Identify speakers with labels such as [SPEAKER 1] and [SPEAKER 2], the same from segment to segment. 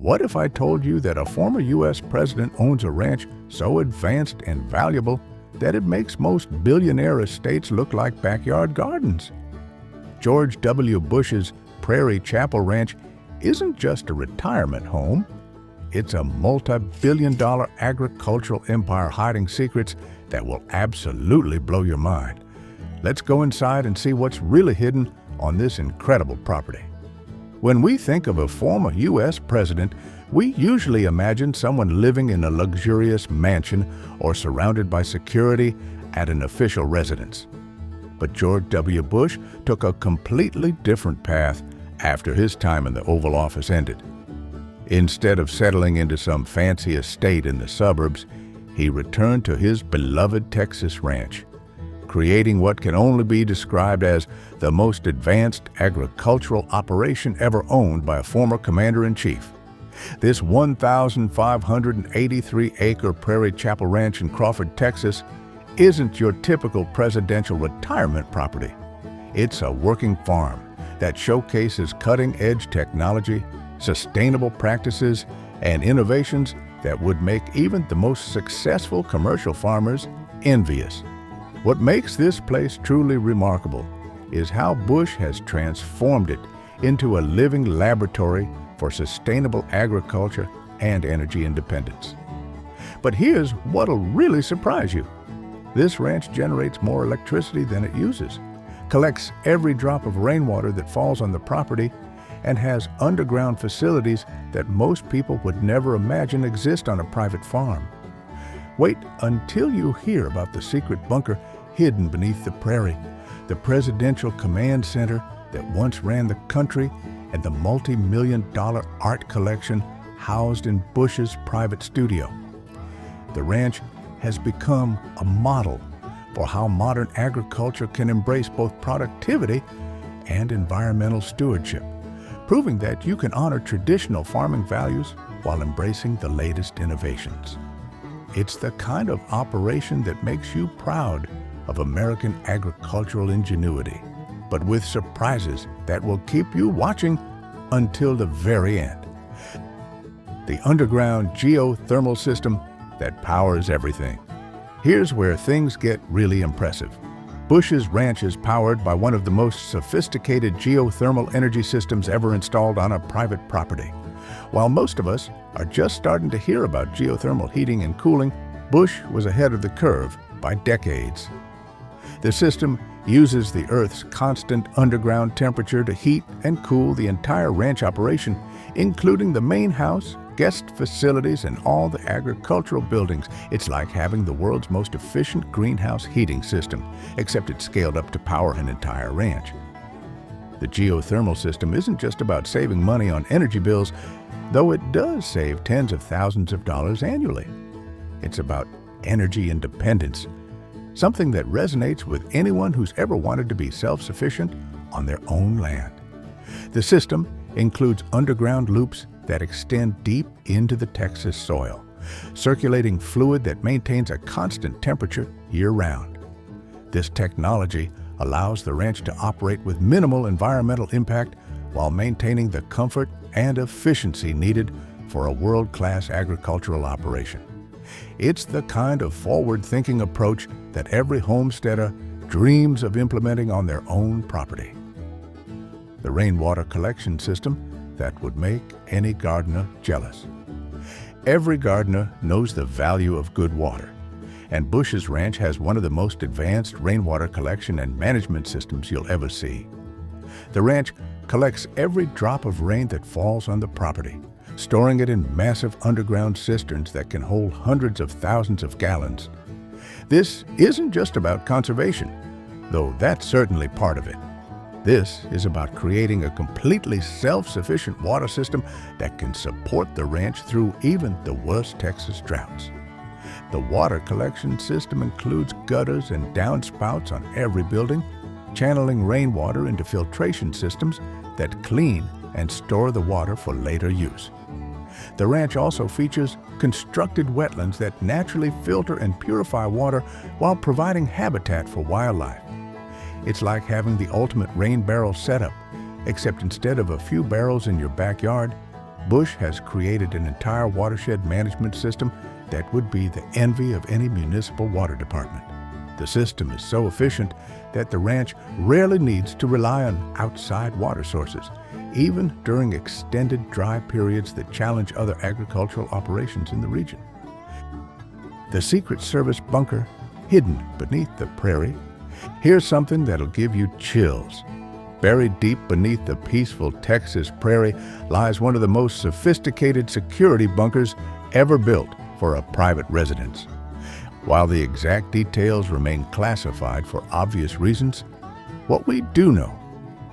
[SPEAKER 1] What if I told you that a former U.S. president owns a ranch so advanced and valuable that it makes most billionaire estates look like backyard gardens? George W. Bush's Prairie Chapel Ranch isn't just a retirement home. It's a multi-billion-dollar agricultural empire hiding secrets that will absolutely blow your mind. Let's go inside and see what's really hidden on this incredible property. When we think of a former U.S. president, we usually imagine someone living in a luxurious mansion or surrounded by security at an official residence. But George W. Bush took a completely different path after his time in the Oval Office ended. Instead of settling into some fancy estate in the suburbs, he returned to his beloved Texas ranch, creating what can only be described as the most advanced agricultural operation ever owned by a former commander-in-chief. This 1,583-acre Prairie Chapel Ranch in Crawford, Texas, isn't your typical presidential retirement property. It's a working farm that showcases cutting-edge technology, sustainable practices, and innovations that would make even the most successful commercial farmers envious. What makes this place truly remarkable is how Bush has transformed it into a living laboratory for sustainable agriculture and energy independence. But here's what'll really surprise you. This ranch generates more electricity than it uses, collects every drop of rainwater that falls on the property, and has underground facilities that most people would never imagine exist on a private farm. Wait until you hear about the secret bunker hidden beneath the prairie, the presidential command center that once ran the country, and the multi-million-dollar art collection housed in Bush's private studio. The ranch has become a model for how modern agriculture can embrace both productivity and environmental stewardship, proving that you can honor traditional farming values while embracing the latest innovations. It's the kind of operation that makes you proud of American agricultural ingenuity, but with surprises that will keep you watching until the very end. The underground geothermal system that powers everything. Here's where things get really impressive. Bush's ranch is powered by one of the most sophisticated geothermal energy systems ever installed on a private property. While most of us are just starting to hear about geothermal heating and cooling, Bush was ahead of the curve by decades. The system uses the Earth's constant underground temperature to heat and cool the entire ranch operation, including the main house, guest facilities, and all the agricultural buildings. It's like having the world's most efficient greenhouse heating system, except it's scaled up to power an entire ranch. The geothermal system isn't just about saving money on energy bills, though it does save tens of thousands of dollars annually. It's about energy independence, something that resonates with anyone who's ever wanted to be self-sufficient on their own land. The system includes underground loops that extend deep into the Texas soil, circulating fluid that maintains a constant temperature year-round. This technology allows the ranch to operate with minimal environmental impact while maintaining the comfort and efficiency needed for a world-class agricultural operation. It's the kind of forward-thinking approach that every homesteader dreams of implementing on their own property. The rainwater collection system that would make any gardener jealous. Every gardener knows the value of good water, and Bush's ranch has one of the most advanced rainwater collection and management systems you'll ever see. The ranch collects every drop of rain that falls on the property, storing it in massive underground cisterns that can hold hundreds of thousands of gallons. This isn't just about conservation, though that's certainly part of it. This is about creating a completely self-sufficient water system that can support the ranch through even the worst Texas droughts. The water collection system includes gutters and downspouts on every building, channeling rainwater into filtration systems that clean and store the water for later use. The ranch also features constructed wetlands that naturally filter and purify water while providing habitat for wildlife. It's like having the ultimate rain barrel setup, except instead of a few barrels in your backyard, Bush has created an entire watershed management system that would be the envy of any municipal water department. The system is so efficient that the ranch rarely needs to rely on outside water sources, even during extended dry periods that challenge other agricultural operations in the region. The Secret Service bunker, hidden beneath the prairie. Here's something that'll give you chills. Buried deep beneath the peaceful Texas prairie lies one of the most sophisticated security bunkers ever built for a private residence. While the exact details remain classified for obvious reasons, what we do know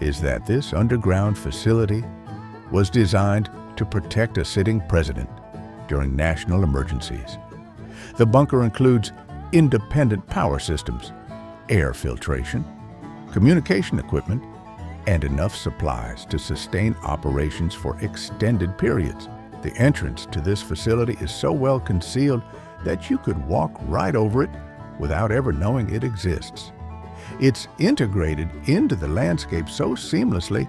[SPEAKER 1] is that this underground facility was designed to protect a sitting president during national emergencies. The bunker includes independent power systems, air filtration, communication equipment, and enough supplies to sustain operations for extended periods. The entrance to this facility is so well concealed that you could walk right over it without ever knowing it exists. It's integrated into the landscape so seamlessly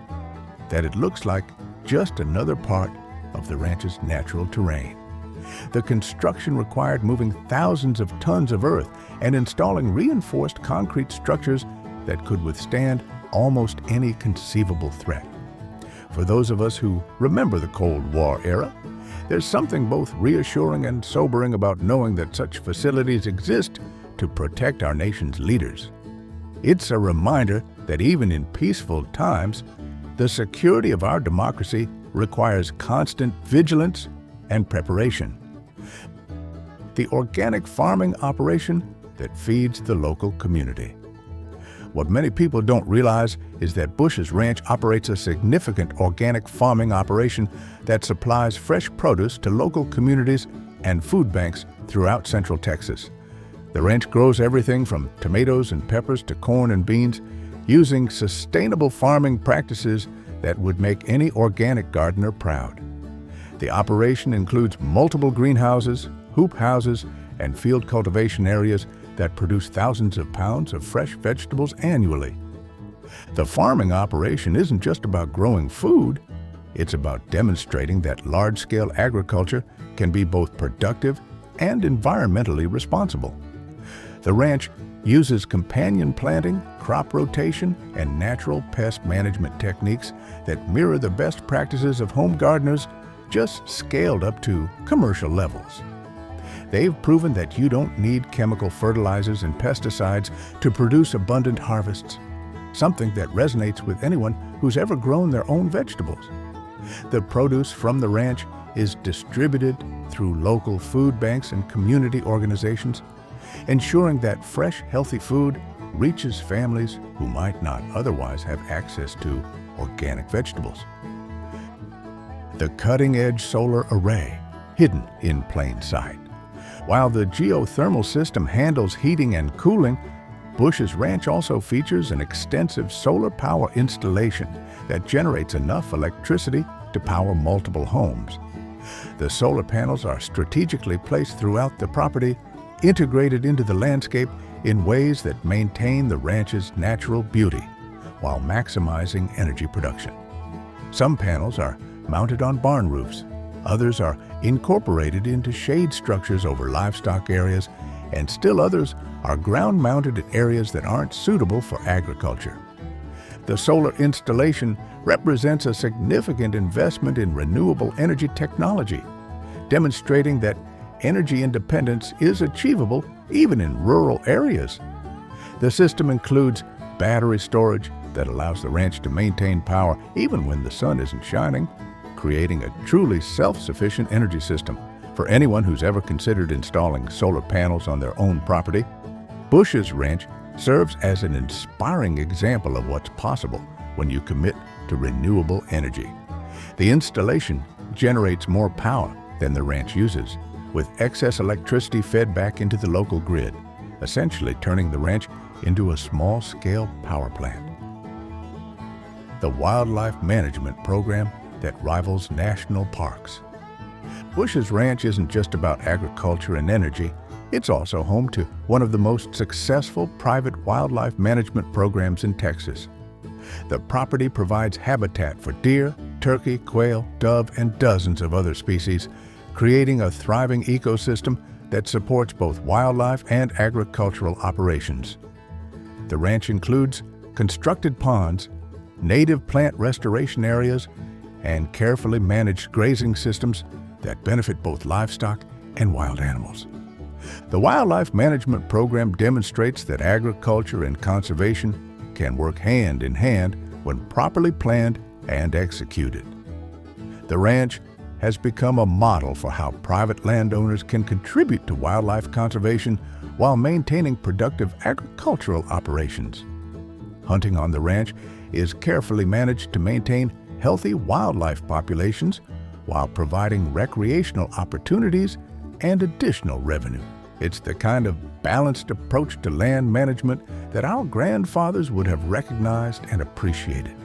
[SPEAKER 1] that it looks like just another part of the ranch's natural terrain. The construction required moving thousands of tons of earth and installing reinforced concrete structures that could withstand almost any conceivable threat. For those of us who remember the Cold War era, there's something both reassuring and sobering about knowing that such facilities exist to protect our nation's leaders. It's a reminder that even in peaceful times, the security of our democracy requires constant vigilance and preparation. The organic farming operation that feeds the local community. What many people don't realize is that Bush's Ranch operates a significant organic farming operation that supplies fresh produce to local communities and food banks throughout Central Texas. The ranch grows everything from tomatoes and peppers to corn and beans, using sustainable farming practices that would make any organic gardener proud. The operation includes multiple greenhouses, hoop houses, and field cultivation areas that produce thousands of pounds of fresh vegetables annually. The farming operation isn't just about growing food, it's about demonstrating that large-scale agriculture can be both productive and environmentally responsible. The ranch uses companion planting, crop rotation, and natural pest management techniques that mirror the best practices of home gardeners, just scaled up to commercial levels. They've proven that you don't need chemical fertilizers and pesticides to produce abundant harvests, something that resonates with anyone who's ever grown their own vegetables. The produce from the ranch is distributed through local food banks and community organizations, ensuring that fresh, healthy food reaches families who might not otherwise have access to organic vegetables. The cutting-edge solar array, hidden in plain sight. While the geothermal system handles heating and cooling, Bush's Ranch also features an extensive solar power installation that generates enough electricity to power multiple homes. The solar panels are strategically placed throughout the property, integrated into the landscape in ways that maintain the ranch's natural beauty while maximizing energy production. Some panels are mounted on barn roofs. Others are incorporated into shade structures over livestock areas, and still others are ground-mounted in areas that aren't suitable for agriculture. The solar installation represents a significant investment in renewable energy technology, demonstrating that energy independence is achievable even in rural areas. The system includes battery storage that allows the ranch to maintain power even when the sun isn't shining, creating a truly self-sufficient energy system. For anyone who's ever considered installing solar panels on their own property, Bush's Ranch serves as an inspiring example of what's possible when you commit to renewable energy. The installation generates more power than the ranch uses, with excess electricity fed back into the local grid, essentially turning the ranch into a small-scale power plant. The wildlife management program that rivals national parks. Bush's Ranch isn't just about agriculture and energy, it's also home to one of the most successful private wildlife management programs in Texas. The property provides habitat for deer, turkey, quail, dove, and dozens of other species, creating a thriving ecosystem that supports both wildlife and agricultural operations. The ranch includes constructed ponds, native plant restoration areas, and carefully managed grazing systems that benefit both livestock and wild animals. The Wildlife Management Program demonstrates that agriculture and conservation can work hand in hand when properly planned and executed. The ranch has become a model for how private landowners can contribute to wildlife conservation while maintaining productive agricultural operations. Hunting on the ranch is carefully managed to maintain healthy wildlife populations while providing recreational opportunities and additional revenue. It's the kind of balanced approach to land management that our grandfathers would have recognized and appreciated,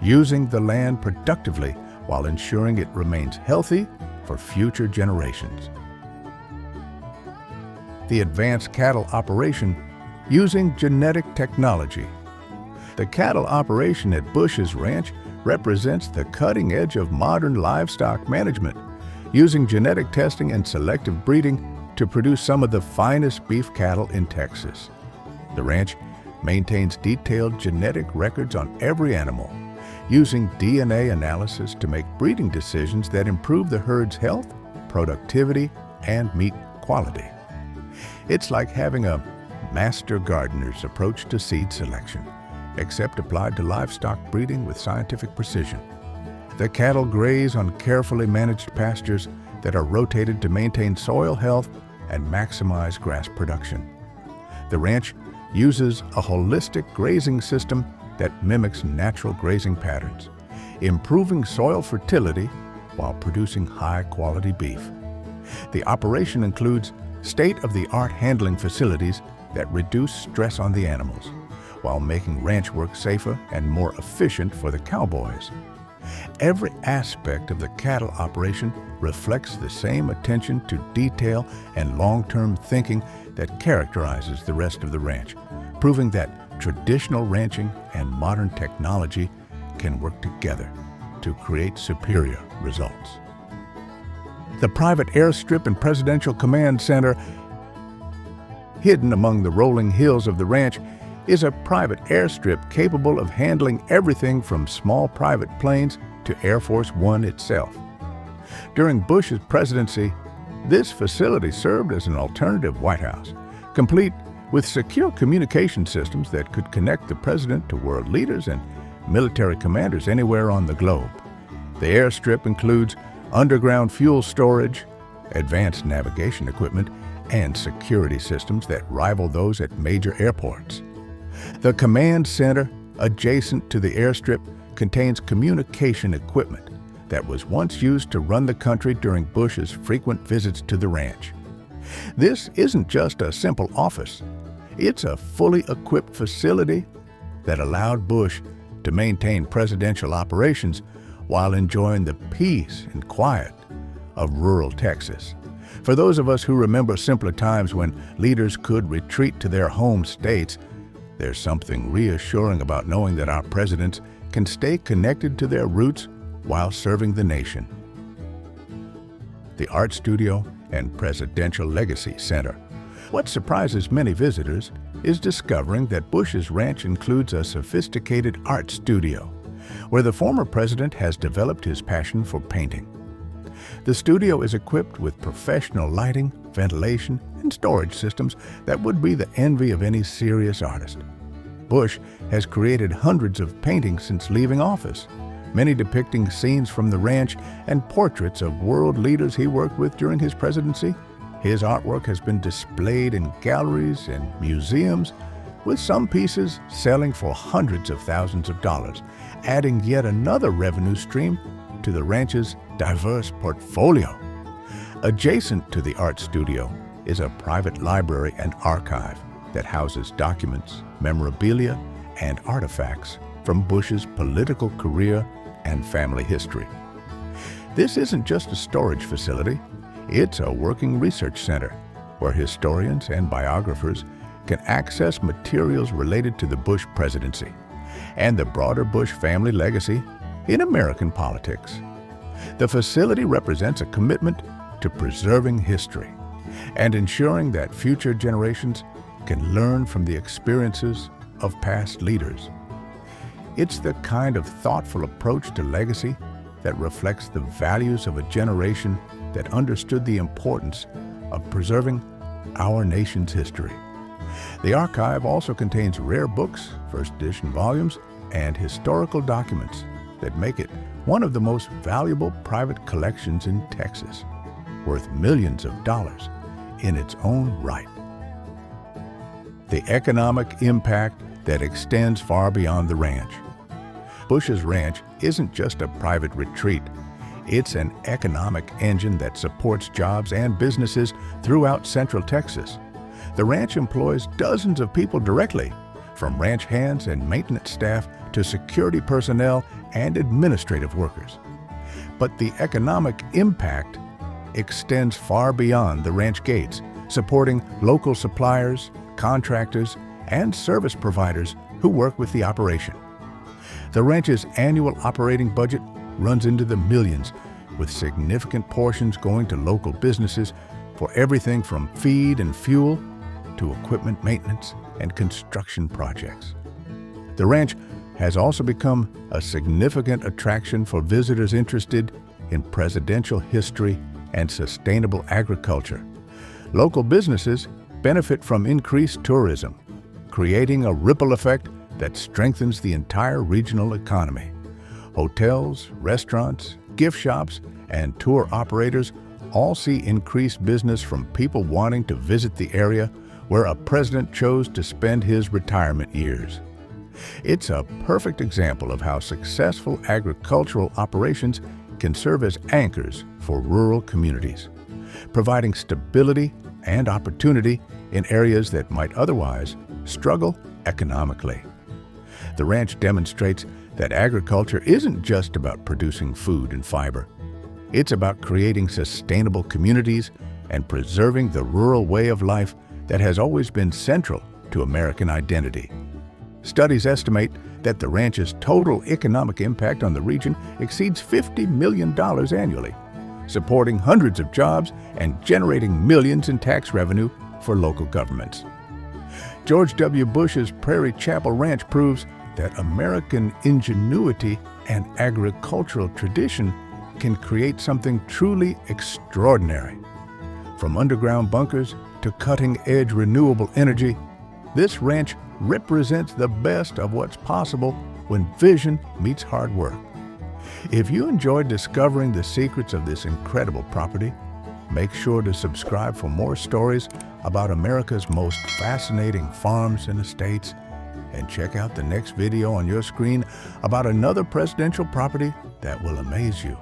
[SPEAKER 1] using the land productively while ensuring it remains healthy for future generations. The advanced cattle operation using genetic technology. The cattle operation at Bush's Ranch represents the cutting edge of modern livestock management, using genetic testing and selective breeding to produce some of the finest beef cattle in Texas. The ranch maintains detailed genetic records on every animal, using DNA analysis to make breeding decisions that improve the herd's health, productivity, and meat quality. It's like having a master gardener's approach to seed selection, except applied to livestock breeding with scientific precision. The cattle graze on carefully managed pastures that are rotated to maintain soil health and maximize grass production. The ranch uses a holistic grazing system that mimics natural grazing patterns, improving soil fertility while producing high-quality beef. The operation includes state-of-the-art handling facilities that reduce stress on the animals, while making ranch work safer and more efficient for the cowboys. Every aspect of the cattle operation reflects the same attention to detail and long-term thinking that characterizes the rest of the ranch, proving that traditional ranching and modern technology can work together to create superior results. The private Airstrip and Presidential Command Center, hidden among the rolling hills of the ranch, is a private airstrip capable of handling everything from small private planes to Air Force One itself. During Bush's presidency, this facility served as an alternative White House, complete with secure communication systems that could connect the president to world leaders and military commanders anywhere on the globe. The airstrip includes underground fuel storage, advanced navigation equipment, and security systems that rival those at major airports. The command center, adjacent to the airstrip, contains communication equipment that was once used to run the country during Bush's frequent visits to the ranch. This isn't just a simple office. It's a fully equipped facility that allowed Bush to maintain presidential operations while enjoying the peace and quiet of rural Texas. For those of us who remember simpler times when leaders could retreat to their home states, there's something reassuring about knowing that our presidents can stay connected to their roots while serving the nation. The Art Studio and Presidential Legacy Center. What surprises many visitors is discovering that Bush's Ranch includes a sophisticated art studio, where the former president has developed his passion for painting. The studio is equipped with professional lighting, ventilation, and storage systems that would be the envy of any serious artist. Bush has created hundreds of paintings since leaving office, many depicting scenes from the ranch and portraits of world leaders he worked with during his presidency. His artwork has been displayed in galleries and museums, with some pieces selling for hundreds of thousands of dollars, adding yet another revenue stream to the ranch's diverse portfolio. Adjacent to the art studio is a private library and archive that houses documents, memorabilia, and artifacts from Bush's political career and family history. This isn't just a storage facility, it's a working research center where historians and biographers can access materials related to the Bush presidency and the broader Bush family legacy, in American politics. The facility represents a commitment to preserving history and ensuring that future generations can learn from the experiences of past leaders. It's the kind of thoughtful approach to legacy that reflects the values of a generation that understood the importance of preserving our nation's history. The archive also contains rare books, first edition volumes, and historical documents that make it one of the most valuable private collections in Texas, worth millions of dollars in its own right. The economic impact that extends far beyond the ranch. Bush's Ranch isn't just a private retreat. It's an economic engine that supports jobs and businesses throughout Central Texas. The ranch employs dozens of people directly, from ranch hands and maintenance staff to security personnel and administrative workers. But the economic impact extends far beyond the ranch gates, supporting local suppliers, contractors, and service providers who work with the operation. The ranch's annual operating budget runs into the millions, with significant portions going to local businesses for everything from feed and fuel to equipment maintenance and construction projects. The ranch has also become a significant attraction for visitors interested in presidential history and sustainable agriculture. Local businesses benefit from increased tourism, creating a ripple effect that strengthens the entire regional economy. Hotels, restaurants, gift shops, and tour operators all see increased business from people wanting to visit the area where a president chose to spend his retirement years. It's a perfect example of how successful agricultural operations can serve as anchors for rural communities, providing stability and opportunity in areas that might otherwise struggle economically. The ranch demonstrates that agriculture isn't just about producing food and fiber. It's about creating sustainable communities and preserving the rural way of life that has always been central to American identity. Studies estimate that the ranch's total economic impact on the region exceeds $50 million annually, supporting hundreds of jobs and generating millions in tax revenue for local governments. George W. Bush's Prairie Chapel Ranch proves that American ingenuity and agricultural tradition can create something truly extraordinary. From underground bunkers to cutting-edge renewable energy, this ranch represents the best of what's possible when vision meets hard work. If you enjoyed discovering the secrets of this incredible property, make sure to subscribe for more stories about America's most fascinating farms and estates, and check out the next video on your screen about another presidential property that will amaze you.